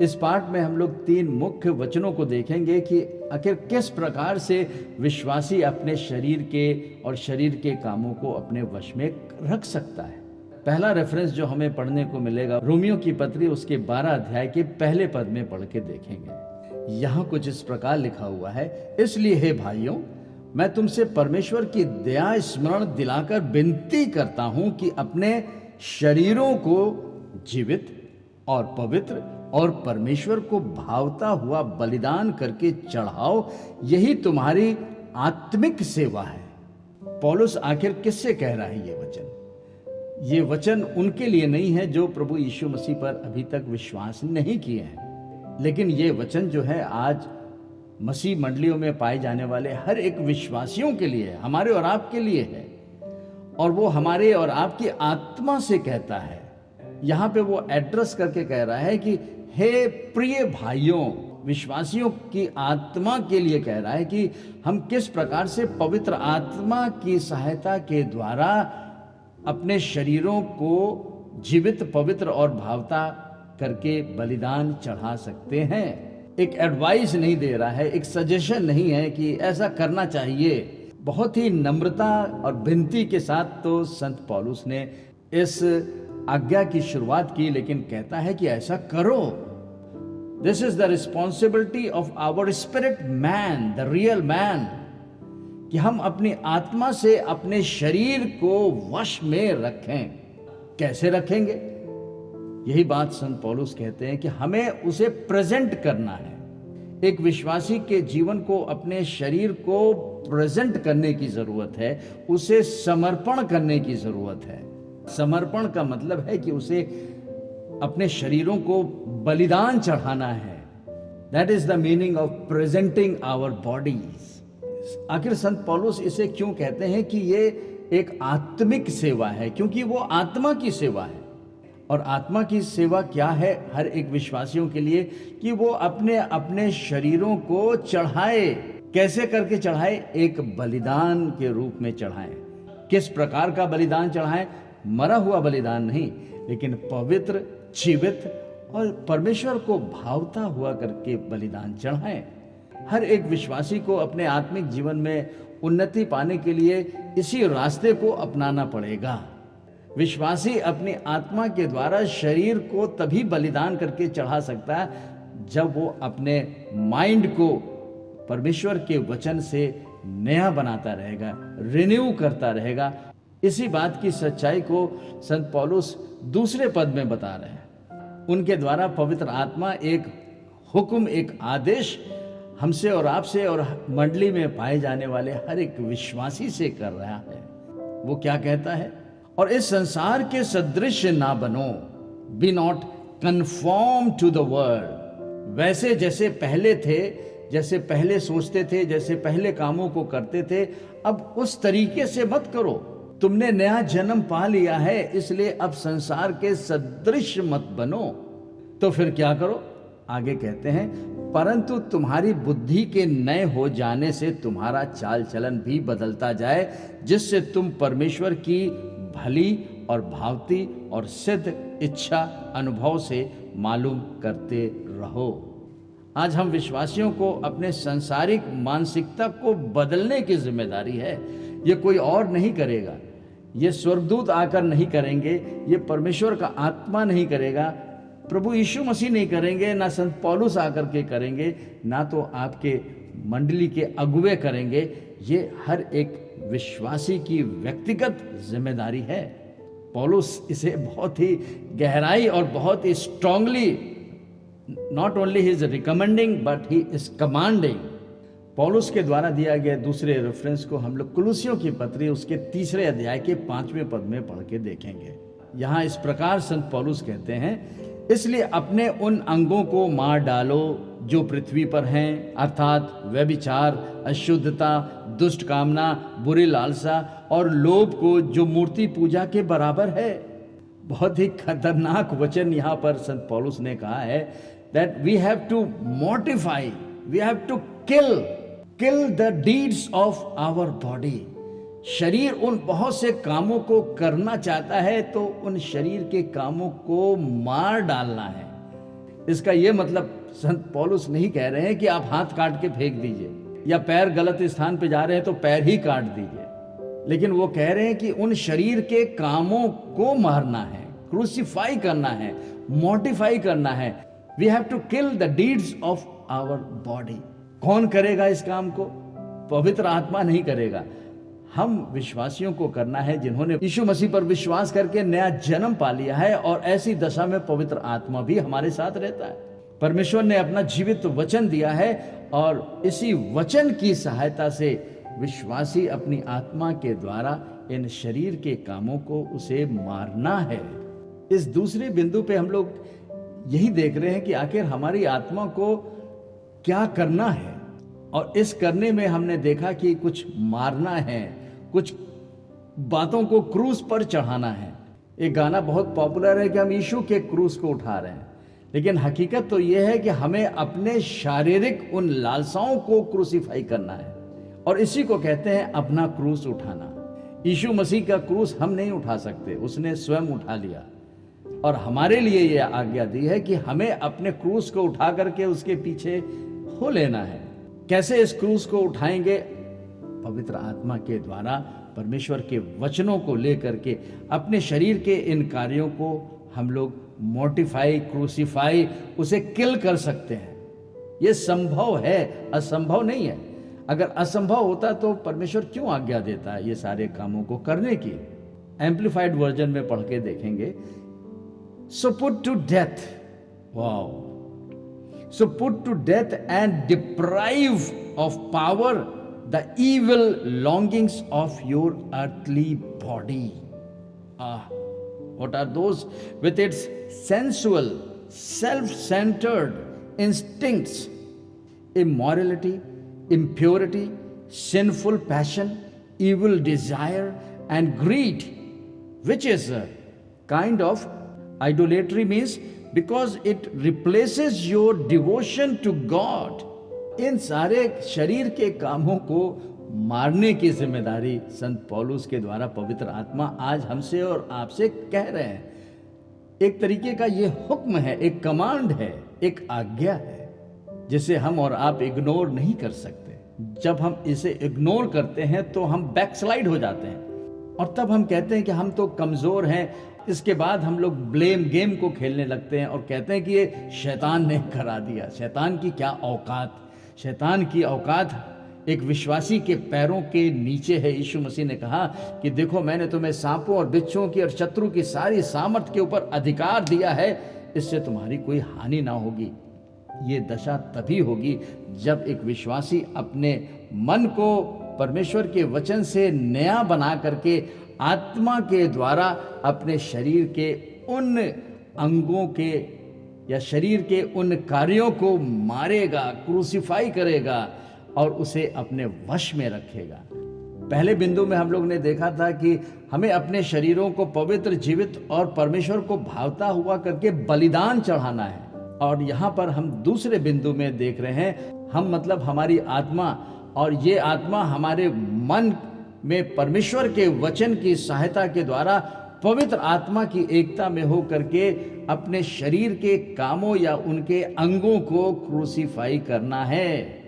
इस पाठ में हम लोग 3 मुख्य वचनों को देखेंगे कि आखिर किस प्रकार से विश्वासी अपने शरीर के और शरीर के कामों को अपने वश में रख सकता है। पहला रेफरेंस जो हमें पढ़ने को मिलेगा रोमियो की पत्री उसके 12 अध्याय के पहले पद में पढ़ के देखेंगे। यहाँ कुछ इस प्रकार लिखा हुआ है, इसलिए हे भाइयों, मैं तुमसे परमेश्वर की दया स्मरण दिलाकर विनती करता हूं कि अपने शरीरों को जीवित और पवित्र और परमेश्वर को भावता हुआ बलिदान करके चढ़ाओ, यही तुम्हारी आत्मिक सेवा है। पौलुस आखिर किससे कह रहा है ये वचन? ये वचन उनके लिए नहीं है जो प्रभु यीशु मसीह पर अभी तक विश्वास नहीं किए हैं, लेकिन ये वचन जो है आज मसीह मंडलियों में पाए जाने वाले हर एक विश्वासियों के लिए है, हमारे और आपके लिए है, और वो हमारे और आपकी आत्मा से कहता है। यहाँ पे वो एड्रेस करके कह रहा है कि हे प्रिय भाइयों, विश्वासियों की आत्मा के लिए कह रहा है कि हम किस प्रकार से पवित्र आत्मा की सहायता के द्वारा अपने शरीरों को जीवित, पवित्र और भावता करके बलिदान चढ़ा सकते हैं। एक एडवाइस नहीं दे रहा है, एक सजेशन नहीं है कि ऐसा करना चाहिए। बहुत ही नम्रता और विनती के साथ तो संत पौलुस ने इस आज्ञा की शुरुआत की, लेकिन कहता है कि ऐसा करो। This is the responsibility of our spirit man, the real man, कि हम अपनी आत्मा से अपने शरीर को वश में रखें। कैसे रखेंगे? यही बात संत पौलुस कहते हैं कि हमें उसे प्रेजेंट करना है। एक विश्वासी के जीवन को, अपने शरीर को प्रेजेंट करने की जरूरत है, उसे समर्पण करने की जरूरत है। समर्पण का मतलब है कि उसे अपने शरीरों को बलिदान चढ़ाना है। That is the meaning of presenting our bodies. आखिर संत पौलुस इसे क्यों कहते हैं कि ये एक आत्मिक सेवा है? क्योंकि वो आत्मा की सेवा है। और आत्मा की सेवा क्या है हर एक विश्वासियों के लिए? कि वो अपने अपने शरीरों को चढ़ाए। कैसे करके चढ़ाए? एक बलिदान के रूप में चढ़ाए। किस प्रकार का बलिदान चढ़ाए? मरा हुआ बलिदान नहीं, लेकिन पवित्र, जीवित और परमेश्वर को भावता हुआ करके बलिदान चढ़ाएं। हर एक विश्वासी को अपने आत्मिक जीवन में उन्नति पाने के लिए इसी रास्ते को अपनाना पड़ेगा। विश्वासी अपनी आत्मा के द्वारा शरीर को तभी बलिदान करके चढ़ा सकता है जब वो अपने माइंड को परमेश्वर के वचन से नया बनाता रहेगा, रिन्यू करता रहेगा। इसी बात की सच्चाई को संत पौलुस दूसरे पद में बता रहे हैं। उनके द्वारा पवित्र आत्मा एक हुक्म, एक आदेश हमसे और आपसे और मंडली में पाए जाने वाले हर एक विश्वासी से कर रहा है। वो क्या कहता है? और इस संसार के सदृश ना बनो, be not conform to the world. वैसे जैसे पहले थे, जैसे पहले सोचते थे, जैसे पहले कामों को करते थे, अब उस तरीके से मत करो। तुमने नया जन्म पा लिया है, इसलिए अब संसार के सदृश मत बनो। तो फिर क्या करो? आगे कहते हैं, परंतु तुम्हारी बुद्धि के नए हो जाने से तुम्हारा चाल चलन भी बदलता जाए, जिससे तुम परमेश्वर की भली और भावती और सिद्ध इच्छा अनुभव से मालूम करते रहो। आज हम विश्वासियों को अपने सांसारिक मानसिकता को बदलने की जिम्मेदारी है। ये कोई और नहीं करेगा, ये स्वर्गदूत आकर नहीं करेंगे, ये परमेश्वर का आत्मा नहीं करेगा, प्रभु यीशु मसीह नहीं करेंगे, ना संत पौलुस आकर के करेंगे, ना तो आपके मंडली के अगुवे करेंगे। ये हर एक विश्वासी की व्यक्तिगत जिम्मेदारी है। पौलुस इसे बहुत ही गहराई और बहुत ही strongly, not only he is recommending but he is commanding. Paulus के द्वारा दिया गया दूसरे रेफरेंस को हम लोग कुलुसियों की पत्री उसके 3 अध्याय के 5वें पद में पढ़ के देखेंगे। यहाँ इस प्रकार संत पौलुस कहते हैं, इसलिए अपने उन अंगों को मार डालो जो पृथ्वी पर हैं, अर्थात व्यभिचार, अशुद्धता, दुष्ट कामना, बुरी लालसा और लोभ को, जो मूर्ति पूजा के बराबर है। बहुत ही खतरनाक वचन यहाँ पर संत पौलुस ने कहा है, that we have to mortify, we have to kill the deeds of our body. शरीर उन बहुत से कामों को करना चाहता है, तो उन शरीर के कामों को मार डालना है। इसका ये मतलब संत पौलुस नहीं कह रहे हैं कि आप हाथ काट के फेंक दीजिए, या पैर गलत स्थान पे जा रहे हैं तो पैर ही काट दीजिए, लेकिन वो कह रहे हैं कि उन शरीर के कामों को मारना है, क्रूसीफाई करना है, मॉडिफाई करना है। We have to kill the deeds of our body. कौन करेगा इस काम को? पवित्र आत्मा नहीं करेगा, हम विश्वासियों को करना है जिन्होंने यीशु मसीह पर विश्वास करके नया जन्म पा लिया है, और ऐसी दशा में पवित्र आत्मा भी हमारे साथ रहता है। परमेश्वर ने अपना जीवित वचन दिया है, और इसी वचन की सहायता से विश्वासी अपनी आत्मा के द्वारा इन शरीर के कामों को उसे मारना है। इस दूसरे बिंदु पे हम लोग यही देख रहे हैं कि आखिर हमारी आत्मा को क्या करना है, और इस करने में हमने देखा कि कुछ मारना है, कुछ बातों को क्रूस पर चढ़ाना है। एक गाना बहुत पॉपुलर है कि हम यीशु के क्रूस को उठा रहे हैं, लेकिन हकीकत तो यह है कि हमें अपने शारीरिक उन लालसाओं को क्रूसीफाई करना है, और इसी को कहते हैं अपना क्रूस उठाना। यीशु मसीह का क्रूस हम नहीं उठा सकते, उसने स्वयं उठा लिया, और हमारे लिए यह आज्ञा दी है कि हमें अपने क्रूस को उठा करके उसके पीछे हो लेना है। कैसे इस क्रूस को उठाएंगे? पवित्र आत्मा के द्वारा, परमेश्वर के वचनों को लेकर के अपने शरीर के इन कार्यों को हम लोग मोटिफाई, क्रूसीफाई, उसे किल कर सकते हैं। यह संभव है, असंभव नहीं है। अगर असंभव होता तो परमेश्वर क्यों आज्ञा देता है ये सारे कामों को करने की? एम्प्लीफाइड वर्जन में पढ़ के देखेंगे। So put to death, wow, so put to death and deprive of power the evil longings of your earthly body. What are those? With its sensual, self-centered instincts, immorality, impurity, sinful passion, evil desire, and greed, which is a kind of idolatry, means because it replaces your devotion to God. इन सारे शरीर के कामों को मारने की जिम्मेदारी संत पौलुस के द्वारा पवित्र आत्मा आज हमसे और आपसे कह रहे हैं। एक तरीके का ये हुक्म है, एक कमांड है, एक आज्ञा है, जिसे हम और आप इग्नोर नहीं कर सकते। जब हम इसे इग्नोर करते हैं तो हम बैकस्लाइड हो जाते हैं, और तब हम कहते हैं कि हम तो कमजोर हैं। इसके बाद हम लोग ब्लेम गेम को खेलने लगते हैं और कहते हैं कि ये शैतान ने करा दिया। शैतान की क्या औकात? शैतान की औकात एक विश्वासी के पैरों के नीचे है। यीशु मसीह ने कहा कि देखो, मैंने तुम्हें सांपों और बिच्छुओं की और शत्रु की सारी सामर्थ के ऊपर अधिकार दिया है, इससे तुम्हारी कोई हानि ना होगी। ये दशा तभी होगी जब एक विश्वासी अपने मन को परमेश्वर के वचन से नया बना करके आत्मा के द्वारा अपने शरीर के उन अंगों के या शरीर के उन कार्यों को मारेगा, क्रूसीफाई करेगा और उसे अपने वश में रखेगा। पहले बिंदु में हम लोग ने देखा था कि हमें अपने शरीरों को पवित्र, जीवित और परमेश्वर को भावता हुआ करके बलिदान चढ़ाना है। और यहाँ पर हम दूसरे बिंदु में देख रहे हैं, हम मतलब हमारी आत्मा, और ये आत्मा हमारे मन में परमेश्वर के वचन की सहायता के द्वारा पवित्र आत्मा की एकता में हो करके अपने शरीर के कामों या उनके अंगों को क्रूसीफाई करना है।